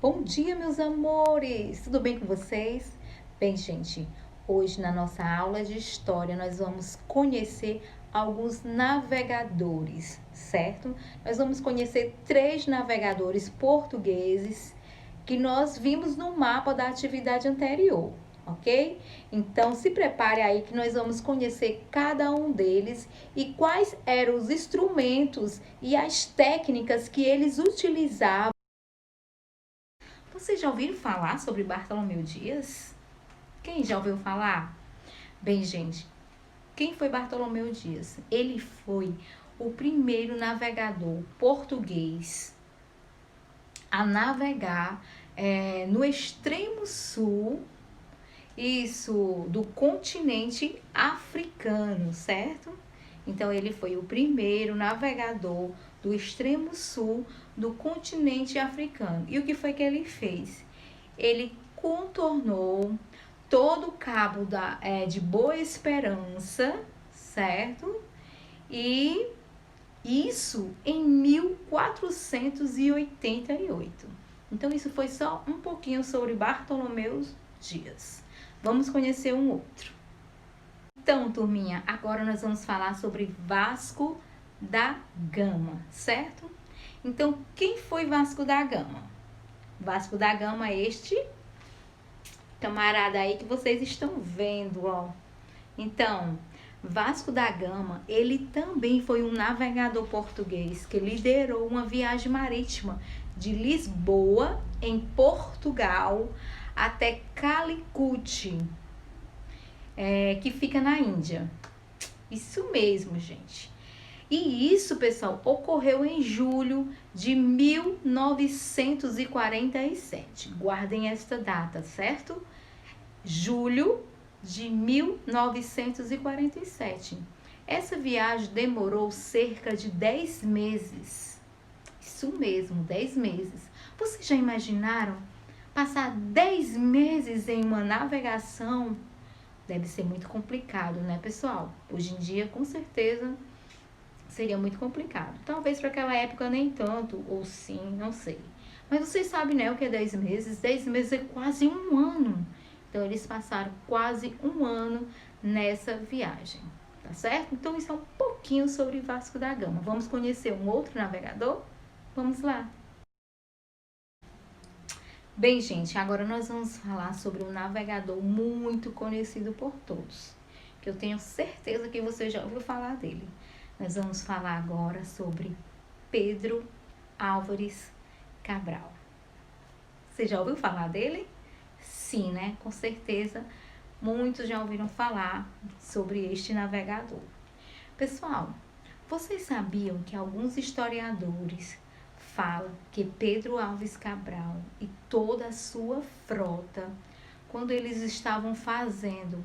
Bom dia, meus amores! Tudo bem com vocês? Bem, gente, hoje na nossa aula de história nós vamos conhecer alguns navegadores, certo? Nós vamos conhecer 3 navegadores portugueses que nós vimos no mapa da atividade anterior, ok? Então, se prepare aí que nós vamos conhecer cada um deles e quais eram os instrumentos e as técnicas que eles utilizavam. Vocês já ouviram falar sobre Bartolomeu Dias? Quem já ouviu falar? Bem, gente, quem foi Bartolomeu Dias? Ele foi o primeiro navegador português a navegar no extremo sul, do continente africano, certo? Então, ele foi o primeiro navegador do extremo sul do continente africano. E o que foi que ele fez? Ele contornou todo o cabo de Boa Esperança, certo? E isso em 1488. Então, isso foi só um pouquinho sobre Bartolomeu Dias. Vamos conhecer um outro. Então, turminha, agora nós vamos falar sobre Vasco da Gama, certo? Então, quem foi Vasco da Gama? Vasco da Gama é este camarada aí que vocês estão vendo, ó. Então, Vasco da Gama, ele também foi um navegador português que liderou uma viagem marítima de Lisboa, em Portugal, até Calicut, que fica na Índia. Isso mesmo, gente. E isso, pessoal, ocorreu em julho de 1947. Guardem esta data, certo? Julho de 1947. Essa viagem demorou cerca de 10 meses. Isso mesmo, 10 meses. Vocês já imaginaram passar 10 meses em uma navegação? Deve ser muito complicado, né, pessoal? Hoje em dia, com certeza, seria muito complicado. Talvez para aquela época nem tanto, ou sim, não sei. Mas vocês sabem, né, o que é 10 meses? 10 meses é quase um ano. Então, eles passaram quase um ano nessa viagem, tá certo? Então, isso é um pouquinho sobre Vasco da Gama. Vamos conhecer um outro navegador? Vamos lá. Bem, gente, agora nós vamos falar sobre um navegador muito conhecido por todos, que eu tenho certeza que você já ouviu falar dele. Nós vamos falar agora sobre Pedro Álvares Cabral. Você já ouviu falar dele? Sim, né? Com certeza, muitos já ouviram falar sobre este navegador. Pessoal, vocês sabiam que alguns historiadores falam que Pedro Álvares Cabral e toda a sua frota, quando eles estavam fazendo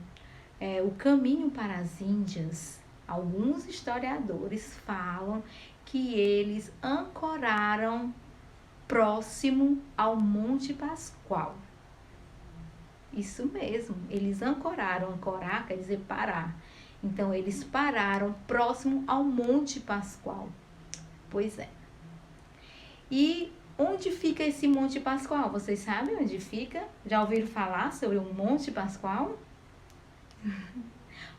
o caminho para as Índias, alguns historiadores falam que eles ancoraram próximo ao Monte Pascoal. Isso mesmo, eles ancoraram. Ancorar quer dizer parar. Então, eles pararam próximo ao Monte Pascoal. Pois é. E onde fica esse Monte Pascoal? Vocês sabem onde fica? Já ouviram falar sobre o Monte Pascoal?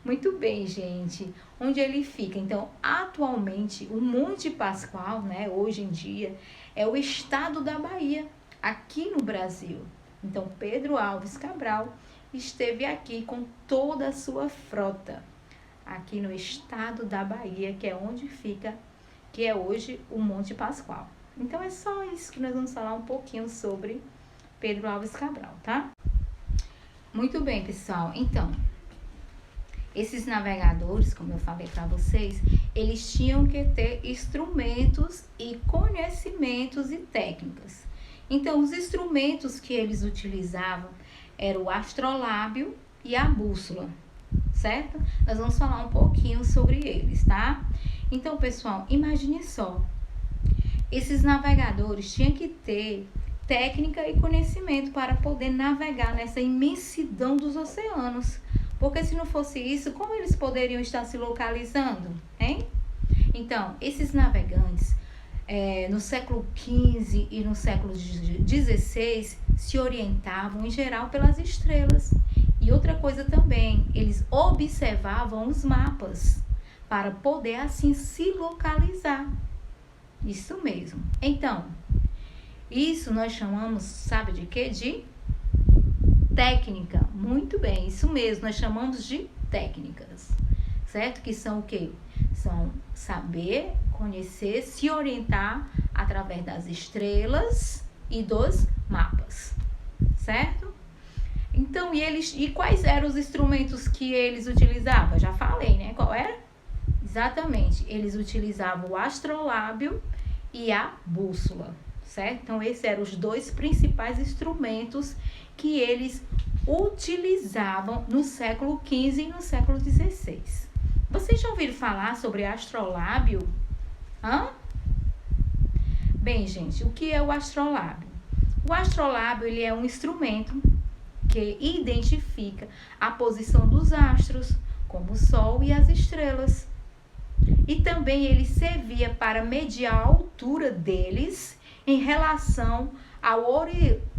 Muito bem, gente. Onde ele fica? Então, atualmente, o Monte Pascoal, né, hoje em dia, é o estado da Bahia, aqui no Brasil. Então, Pedro Álvares Cabral esteve aqui com toda a sua frota, aqui no estado da Bahia, que é onde fica, que é hoje o Monte Pascoal. Então, é só isso que nós vamos falar um pouquinho sobre Pedro Álvares Cabral, tá? Muito bem, pessoal. Então, esses navegadores, como eu falei para vocês, eles tinham que ter instrumentos e conhecimentos e técnicas. Então, os instrumentos que eles utilizavam eram o astrolábio e a bússola, certo? Nós vamos falar um pouquinho sobre eles, tá? Então, pessoal, imagine só. Esses navegadores tinham que ter técnica e conhecimento para poder navegar nessa imensidão dos oceanos. Porque se não fosse isso, como eles poderiam estar se localizando, hein? Então, esses navegantes no século XV e no século XVI se orientavam em geral pelas estrelas. E outra coisa também, eles observavam os mapas para poder assim se localizar. Isso mesmo. Então, isso nós chamamos, sabe de quê? De técnica. Muito bem, isso mesmo, nós chamamos de técnicas. Certo? Que são o quê? São saber, conhecer, se orientar através das estrelas e dos mapas. Certo? Então, e quais eram os instrumentos que eles utilizavam? Já falei, né? Qual era? Exatamente. Eles utilizavam o astrolábio e a bússola, certo? Então, esses eram os dois principais instrumentos que eles utilizavam no século XV e no século XVI. Vocês já ouviram falar sobre astrolábio? Bem, gente, o que é o astrolábio? O astrolábio, ele é um instrumento que identifica a posição dos astros, como o Sol e as estrelas. E também ele servia para mediar a altura deles em relação ao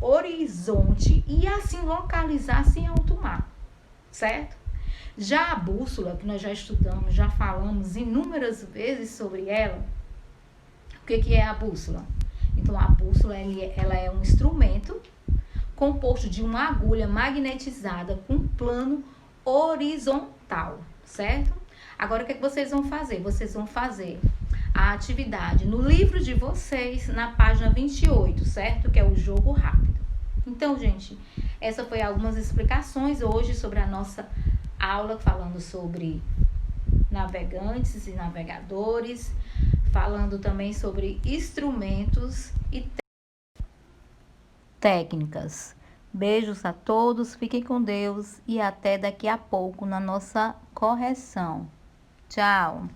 horizonte e assim localizar-se em alto mar, certo? Já a bússola, que nós já estudamos, já falamos inúmeras vezes sobre ela, o que é a bússola? Então, a bússola ela é um instrumento composto de uma agulha magnetizada com plano horizontal, certo? Agora, o que vocês vão fazer? Vocês vão fazer a atividade no livro de vocês, na página 28, certo? Que é o jogo rápido. Então, gente, essa foi algumas explicações hoje sobre a nossa aula, falando sobre navegantes e navegadores, falando também sobre instrumentos e técnicas. Beijos a todos, fiquem com Deus e até daqui a pouco na nossa correção. Tchau!